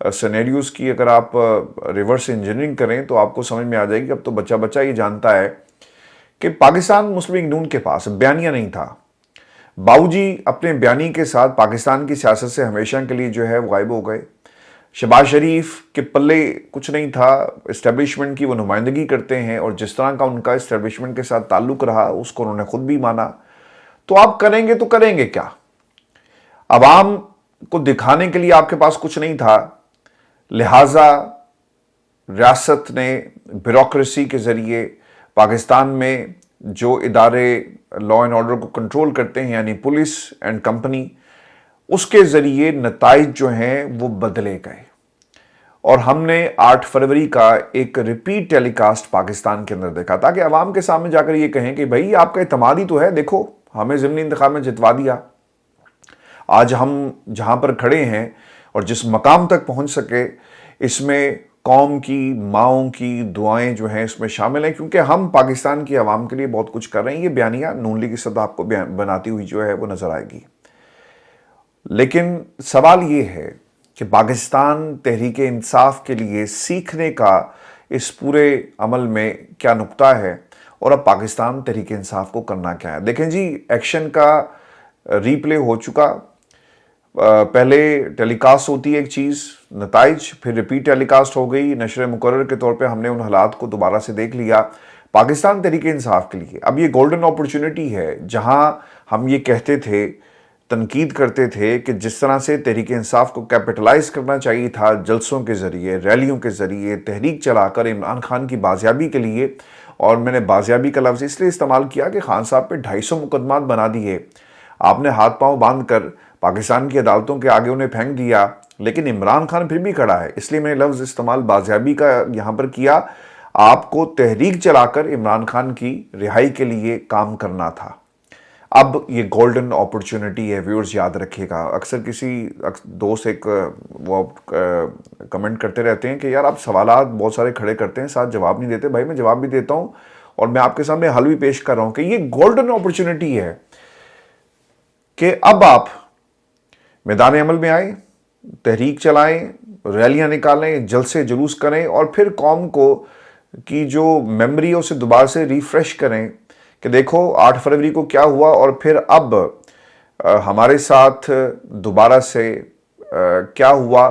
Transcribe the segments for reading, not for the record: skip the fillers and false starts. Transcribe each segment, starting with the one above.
Scenarios کی اگر آپ ریورس انجینئرنگ کریں تو آپ کو سمجھ میں آ جائے گی. اب تو بچہ بچہ یہ جانتا ہے کہ پاکستان مسلم لیگ نون کے پاس بیانیہ نہیں تھا. باؤ جی اپنے بیانی کے ساتھ پاکستان کی سیاست سے ہمیشہ کے لیے جو ہے وہ غائب ہو گئے. شہباز شریف کے پلے کچھ نہیں تھا, اسٹیبلشمنٹ کی وہ نمائندگی کرتے ہیں, اور جس طرح کا ان کا اسٹیبلشمنٹ کے ساتھ تعلق رہا اس کو انہوں نے خود بھی مانا. تو آپ کریں گے تو کریں گے کیا؟ عوام کو دکھانے کے لیے آپ کے پاس کچھ نہیں تھا, لہٰذا ریاست نے بیوروکریسی کے ذریعے پاکستان میں جو ادارے لا اینڈ آرڈر کو کنٹرول کرتے ہیں یعنی پولیس اینڈ کمپنی, اس کے ذریعے نتائج جو ہیں وہ بدلے گئے. اور ہم نے 8 فروری کا ایک ریپیٹ ٹیلی کاسٹ پاکستان کے اندر دیکھا تاکہ عوام کے سامنے جا کر یہ کہیں کہ بھائی آپ کا اعتماد ہی تو ہے, دیکھو ہمیں ضمنی انتخاب میں جتوا دیا. آج ہم جہاں پر کھڑے ہیں اور جس مقام تک پہنچ سکے اس میں قوم کی ماؤں کی دعائیں جو ہیں اس میں شامل ہیں, کیونکہ ہم پاکستان کی عوام کے لیے بہت کچھ کر رہے ہیں. یہ بیانیہ نون لیگ کی صدر آپ کو بناتی ہوئی جو ہے وہ نظر آئے گی. لیکن سوال یہ ہے کہ پاکستان تحریک انصاف کے لیے سیکھنے کا اس پورے عمل میں کیا نقطہ ہے, اور اب پاکستان تحریک انصاف کو کرنا کیا ہے. دیکھیں جی, ایکشن کا ری پلے ہو چکا. پہلے ٹیلی کاسٹ ہوتی ہے ایک چیز, نتائج, پھر ریپیٹ ٹیلی کاسٹ ہو گئی. نشر مقرر کے طور پہ ہم نے ان حالات کو دوبارہ سے دیکھ لیا. پاکستان تحریک انصاف کے لیے اب یہ گولڈن اپرچونٹی ہے جہاں ہم یہ کہتے تھے, تنقید کرتے تھے کہ جس طرح سے تحریک انصاف کو کیپٹلائز کرنا چاہیے تھا جلسوں کے ذریعے, ریلیوں کے ذریعے, تحریک چلا کر عمران خان کی بازیابی کے لیے. اور میں نے بازیابی کا لفظ اس لیے استعمال کیا کہ خان صاحب پہ 250 مقدمات بنا دیے, آپ نے ہاتھ پاؤں باندھ کر پاکستان کی عدالتوں کے آگے انہیں پھینک دیا, لیکن عمران خان پھر بھی کھڑا ہے. اس لیے میں نے لفظ استعمال بازیابی کا یہاں پر کیا. آپ کو تحریک چلا کر عمران خان کی رہائی کے لیے کام کرنا تھا. اب یہ گولڈن اپرچونٹی ہے, ویورز یاد رکھیے گا. اکثر کسی دوست ایک وہ کمنٹ کرتے رہتے ہیں کہ یار آپ سوالات بہت سارے کھڑے کرتے ہیں ساتھ جواب نہیں دیتے. بھائی میں جواب بھی دیتا ہوں اور میں آپ کے سامنے حل بھی پیش کر رہا ہوں کہ یہ گولڈن اپرچونٹی ہے کہ اب آپ میدان عمل میں آئیں, تحریک چلائیں, ریلیاں نکالیں, جلسے جلوس کریں, اور پھر قوم کو کی جو میموری ہے اسے دوبارہ سے ریفریش کریں کہ دیکھو 8 فروری کو کیا ہوا, اور پھر اب ہمارے ساتھ دوبارہ سے کیا ہوا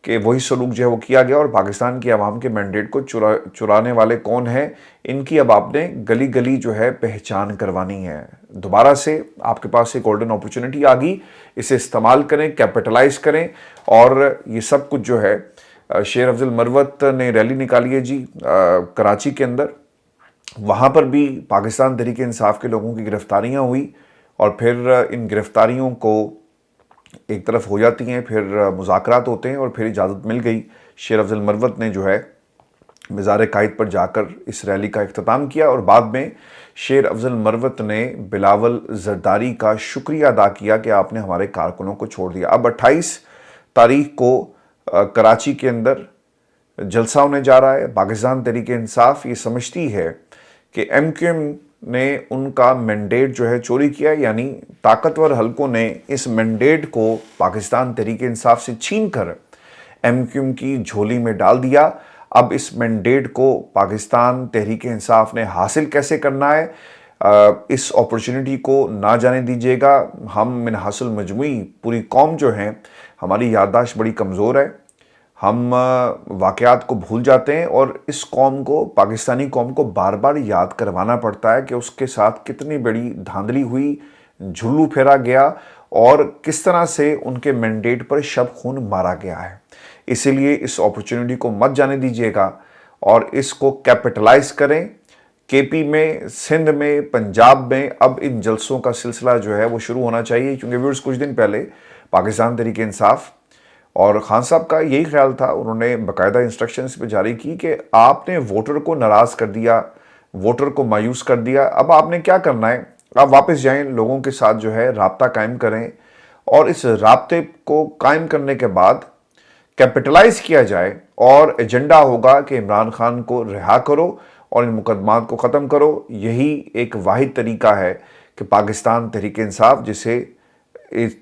کہ وہی سلوک جو ہے وہ کیا گیا, اور پاکستان کی عوام کے مینڈیٹ کو چرانے والے کون ہیں, ان کی اب آپ نے گلی گلی جو ہے پہچان کروانی ہے. دوبارہ سے آپ کے پاس ایک گولڈن اپرچونٹی آ گئی, اسے استعمال کریں, کیپٹلائز کریں. اور یہ سب کچھ جو ہے, شیر افضل مروت نے ریلی نکالی ہے جی کراچی کے اندر, وہاں پر بھی پاکستان تحریک انصاف کے لوگوں کی گرفتاریاں ہوئی, اور پھر ان گرفتاریوں کو ایک طرف ہو جاتی ہیں, پھر مذاکرات ہوتے ہیں, اور پھر اجازت مل گئی. شیر افضل مروت نے جو ہے مزار قائد پر جا کر اس ریلی کا اختتام کیا, اور بعد میں شیر افضل مروت نے بلاول زرداری کا شکریہ ادا کیا کہ آپ نے ہمارے کارکنوں کو چھوڑ دیا. اب 28 تاریخ کو کراچی کے اندر جلسہ ہونے جا رہا ہے. پاکستان تحریک انصاف یہ سمجھتی ہے کہ ایم کیو ایم نے ان کا مینڈیٹ جو ہے چوری کیا, یعنی طاقتور حلقوں نے اس مینڈیٹ کو پاکستان تحریک انصاف سے چھین کر ایم کیو ایم کی جھولی میں ڈال دیا. اب اس مینڈیٹ کو پاکستان تحریک انصاف نے حاصل کیسے کرنا ہے, اس اپرچونٹی کو نہ جانے دیجیے گا. ہم من حاصل مجموعی پوری قوم جو ہیں, ہماری یادداشت بڑی کمزور ہے, ہم واقعات کو بھول جاتے ہیں, اور اس قوم کو, پاکستانی قوم کو بار بار یاد کروانا پڑتا ہے کہ اس کے ساتھ کتنی بڑی دھاندلی ہوئی, جھلو پھیرا گیا, اور کس طرح سے ان کے مینڈیٹ پر شب خون مارا گیا ہے. اسی لیے اس اپرچونٹی کو مت جانے دیجیے گا, اور اس کو کیپٹلائز کریں. کے پی میں, سندھ میں, پنجاب میں اب ان جلسوں کا سلسلہ جو ہے وہ شروع ہونا چاہیے, کیونکہ ویورز کچھ دن پہلے پاکستان تحریک انصاف اور خان صاحب کا یہی خیال تھا, انہوں نے باقاعدہ انسٹرکشنز پہ جاری کی کہ آپ نے ووٹر کو ناراض کر دیا, ووٹر کو مایوس کر دیا. اب آپ نے کیا کرنا ہے, آپ واپس جائیں, لوگوں کے ساتھ جو ہے رابطہ قائم کریں, اور اس رابطے کو قائم کرنے کے بعد کیپٹلائز کیا جائے, اور ایجنڈا ہوگا کہ عمران خان کو رہا کرو اور ان مقدمات کو ختم کرو. یہی ایک واحد طریقہ ہے کہ پاکستان تحریک انصاف, جسے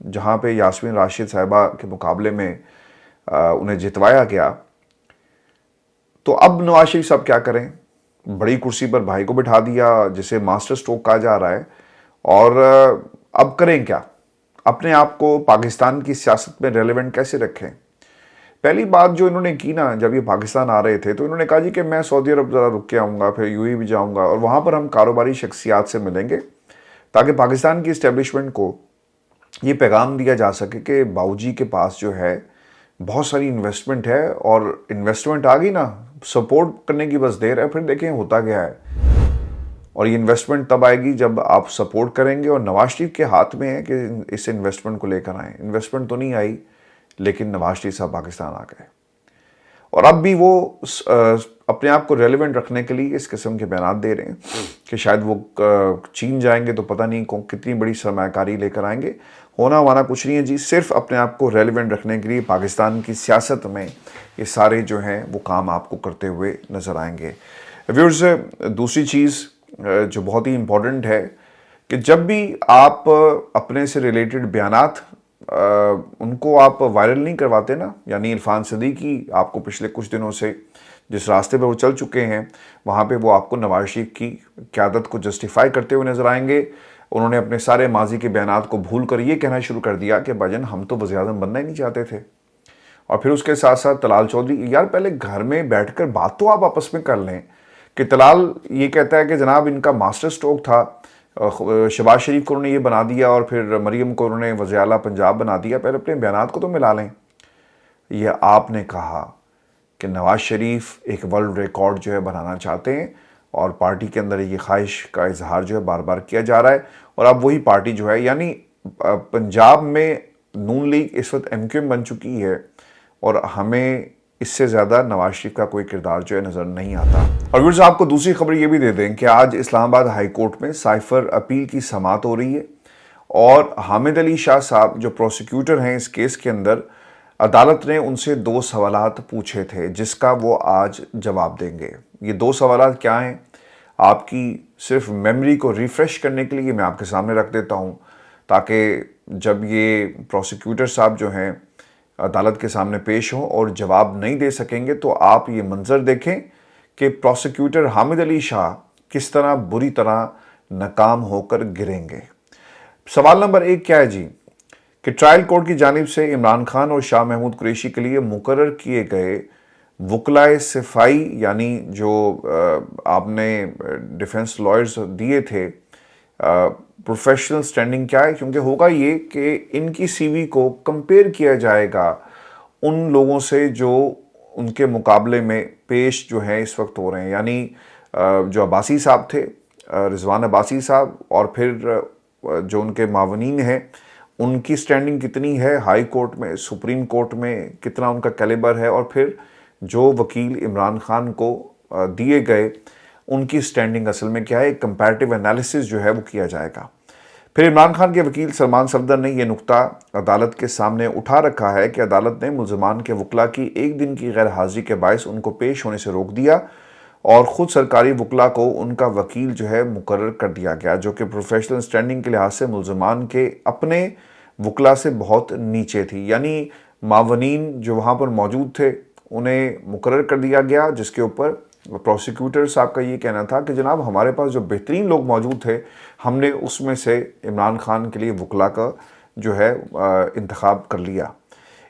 جہاں پہ یاسمین راشد صاحبہ کے مقابلے میں انہیں جتوایا گیا، تو اب نواز شریف صاحب کیا کریں؟ بڑی کرسی پر بھائی کو بٹھا دیا جسے ماسٹر سٹروک کہا جا رہا ہے، اور اب کریں کیا؟ اپنے آپ کو پاکستان کی سیاست میں ریلیونٹ کیسے رکھیں؟ پہلی بات جو انہوں نے کی نا، جب یہ پاکستان آ رہے تھے تو انہوں نے کہا جی کہ میں سعودی عرب ذرا رک کے آؤں گا، پھر یو اے بھی جاؤں گا، اور وہاں پر ہم کاروباری شخصیات سے ملیں گے تاکہ پاکستان کی اسٹیبلشمنٹ کو یہ پیغام دیا جا سکے کہ باؤ جی کے پاس جو ہے بہت ساری انویسٹمنٹ ہے، اور انویسٹمنٹ آ گئی نا، سپورٹ کرنے کی بس دیر ہے، پھر دیکھیں ہوتا گیا ہے۔ اور یہ انویسٹمنٹ تب آئے گی جب آپ سپورٹ کریں گے، اور نواز شریف کے ہاتھ میں ہے کہ اس انویسٹمنٹ کو لے کر آئیں۔ انویسٹمنٹ تو نہیں آئی، لیکن نواز شریف صاحب پاکستان آ گئے، اور اب بھی وہ اپنے آپ کو ریلیونٹ رکھنے کے لیے اس قسم کے بیانات دے رہے ہیں کہ شاید وہ چین جائیں گے تو پتہ نہیں کتنی بڑی سرمایہ کاری لے کر آئیں گے۔ ہونا وانا کچھ نہیں ہے جی، صرف اپنے آپ کو ریلیونٹ رکھنے کے لیے پاکستان کی سیاست میں یہ سارے جو ہیں وہ کام آپ کو کرتے ہوئے نظر آئیں گے۔ ویورز، دوسری چیز جو بہت ہی امپورٹنٹ ہے کہ جب بھی آپ اپنے سے ریلیٹڈ بیانات ان کو آپ وائرل نہیں کرواتے نا، یعنی عرفان صدیقی آپ کو پچھلے کچھ دنوں سے جس راستے پہ وہ چل چکے ہیں، وہاں پہ وہ آپ کو نواز شریف کی قیادت کو جسٹیفائی کرتے ہوئے نظر آئیں گے۔ انہوں نے اپنے سارے ماضی کے بیانات کو بھول کر یہ کہنا شروع کر دیا کہ بھائی جان ہم تو وزیر اعظم بننا ہی نہیں چاہتے تھے، اور پھر اس کے ساتھ ساتھ طلال چودھری، یار پہلے گھر میں بیٹھ کر بات تو آپ آپس میں کر لیں کہ طلال یہ کہتا ہے کہ جناب ان کا ماسٹر سٹروک تھا، شہباز شریف کو انہوں نے یہ بنا دیا، اور پھر مریم کو انہوں نے وزیر اعلیٰ پنجاب بنا دیا، پہلے اپنے بیانات کو تو ملا لیں۔ یہ آپ نے کہا کہ نواز شریف ایک ورلڈ ریکارڈ جو ہے بنانا چاہتے ہیں، اور پارٹی کے اندر یہ خواہش کا اظہار جو ہے بار بار کیا جا رہا ہے، اور اب وہی پارٹی جو ہے، یعنی پنجاب میں نون لیگ اس وقت ایم کیو ایم بن چکی ہے، اور ہمیں اس سے زیادہ نواز شریف کا کوئی کردار جو ہے نظر نہیں آتا۔ اور ویورز، آپ کو دوسری خبر یہ بھی دے دیں کہ آج اسلام آباد ہائی کورٹ میں سائفر اپیل کی سماعت ہو رہی ہے، اور حامد علی شاہ صاحب جو پروسیکیوٹر ہیں اس کیس کے اندر، عدالت نے ان سے 2 سوالات پوچھے تھے جس کا وہ آج جواب دیں گے۔ یہ 2 سوالات کیا ہیں؟ آپ کی صرف میموری کو ریفریش کرنے کے لیے میں آپ کے سامنے رکھ دیتا ہوں، تاکہ جب یہ پروسیکیوٹر صاحب جو ہیں عدالت کے سامنے پیش ہوں اور جواب نہیں دے سکیں گے تو آپ یہ منظر دیکھیں کہ پروسیکیوٹر حامد علی شاہ کس طرح بری طرح ناکام ہو کر گریں گے۔ سوال نمبر 1 کیا ہے جی؟ کہ ٹرائل کورٹ کی جانب سے عمران خان اور شاہ محمود قریشی کے لیے مقرر کیے گئے وکلائے صفائی، یعنی جو آپ نے ڈیفنس لائرز دیے تھے، پروفیشنل سٹینڈنگ کیا ہے؟ کیونکہ ہوگا یہ کہ ان کی سی وی کو کمپیئر کیا جائے گا ان لوگوں سے جو ان کے مقابلے میں پیش جو ہیں اس وقت ہو رہے ہیں، یعنی جو عباسی صاحب تھے، رضوان عباسی صاحب، اور پھر جو ان کے معاونین ہیں، ان کی سٹینڈنگ کتنی ہے ہائی کورٹ میں، سپریم کورٹ میں کتنا ان کا کیلیبر ہے، اور پھر جو وکیل عمران خان کو دیے گئے ان کی سٹینڈنگ اصل میں کیا ہے، ایک کمپیریٹیو انالیسس جو ہے وہ کیا جائے گا۔ پھر عمران خان کے وکیل سلمان صفدر نے یہ نقطہ عدالت کے سامنے اٹھا رکھا ہے کہ عدالت نے ملزمان کے وکلاء کی 1 دن کی غیر حاضری کے باعث ان کو پیش ہونے سے روک دیا، اور خود سرکاری وکلاء کو ان کا وکیل جو ہے مقرر کر دیا گیا، جو کہ پروفیشنل سٹینڈنگ کے لحاظ سے ملزمان کے اپنے وکلاء سے بہت نیچے تھی، یعنی معاونین جو وہاں پر موجود تھے انہیں مقرر کر دیا گیا، جس کے اوپر پروسیکیوٹر صاحب کا یہ کہنا تھا کہ جناب ہمارے پاس جو بہترین لوگ موجود تھے ہم نے اس میں سے عمران خان کے لیے وکلاء کا جو ہے انتخاب کر لیا۔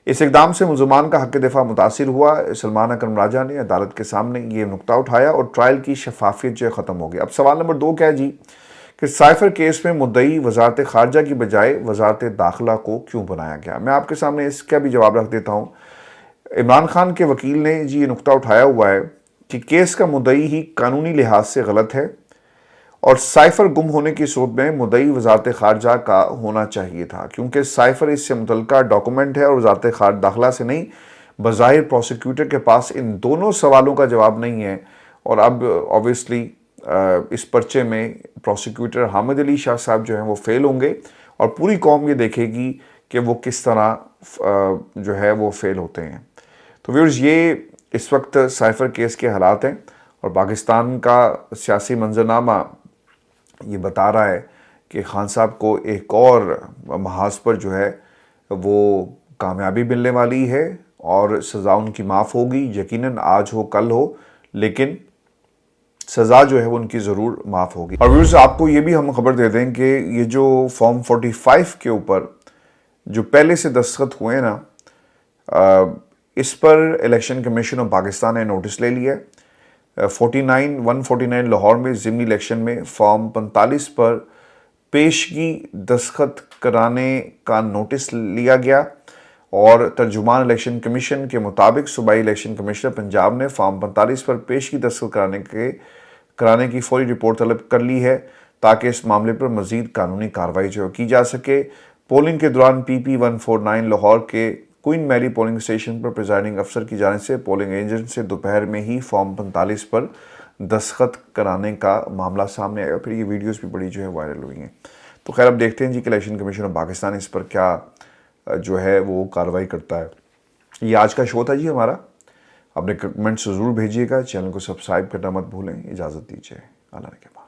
اس اقدام سے ملزمان کا حق دفاع متاثر ہوا۔ سلمان اکرم راجہ نے عدالت کے سامنے یہ نقطہ اٹھایا اور ٹرائل کی شفافیت جو ہے ختم ہو گئی۔ اب سوال نمبر 2 کیا ہے جی؟ کہ سائفر کیس میں مدعی وزارت خارجہ کی بجائے وزارت داخلہ کو کیوں بنایا گیا؟ میں آپ کے سامنے اس کا بھی جواب رکھ دیتا ہوں۔ عمران خان کے وکیل نے جی یہ نقطہ اٹھایا ہوا ہے کہ کیس کا مدعی ہی قانونی لحاظ سے غلط ہے، اور سائفر گم ہونے کی صورت میں مدعی وزارت خارجہ کا ہونا چاہیے تھا، کیونکہ سائفر اس سے متعلقہ ڈاکومنٹ ہے اور وزارت داخلہ سے نہیں۔ بظاہر پروسیکیوٹر کے پاس ان دونوں سوالوں کا جواب نہیں ہے، اور اب اوبویسلی اس پرچے میں پروسیکیوٹر حامد علی شاہ صاحب جو ہیں وہ فیل ہوں گے، اور پوری قوم یہ دیکھے گی کہ وہ کس طرح جو ہے وہ فیل ہوتے ہیں۔ تو ویورز، یہ اس وقت سائفر کیس کے حالات ہیں، اور پاکستان کا سیاسی منظرنامہ یہ بتا رہا ہے کہ خان صاحب کو ایک اور محاذ پر جو ہے وہ کامیابی ملنے والی ہے اور سزا ان کی معاف ہوگی، یقیناً آج ہو کل ہو، لیکن سزا جو ہے وہ ان کی ضرور معاف ہوگی۔ اور ویورز آپ کو یہ بھی ہم خبر دے دیں کہ یہ جو فارم 45 کے اوپر جو پہلے سے دستخط ہوئے نا، اس پر الیکشن کمیشن آف پاکستان نے نوٹس لے لیا ہے۔ 149 لاہور میں ضمنی الیکشن میں فارم 45 پر پیشگی دستخط کرانے کا نوٹس لیا گیا، اور ترجمان الیکشن کمیشن کے مطابق صوبائی الیکشن کمشنر پنجاب نے فارم 45 پر پیشگی دستخط کرانے کی فوری رپورٹ طلب کر لی ہے تاکہ اس معاملے پر مزید قانونی کارروائی جو کی جا سکے۔ پولنگ کے دوران پی پی 149 لاہور کے کوئن میری پولنگ اسٹیشن پر پریزائڈنگ افسر کی جانب سے پولنگ ایجنٹ سے دوپہر میں ہی فارم 45 پر دستخط کرانے کا معاملہ سامنے آیا، پھر یہ ویڈیوز بھی بڑی جو ہے وائرل ہوئی ہیں۔ تو خیر اب دیکھتے ہیں جی کہ الیکشن کمیشن آف پاکستان اس پر کیا جو ہے وہ کارروائی کرتا ہے۔ یہ آج کا شو تھا جی ہمارا، اپنے کمنٹس ضرور بھیجیے گا، چینل کو سبسکرائب کرنا مت بھولیں۔ اجازت دیجیے، اللہ نے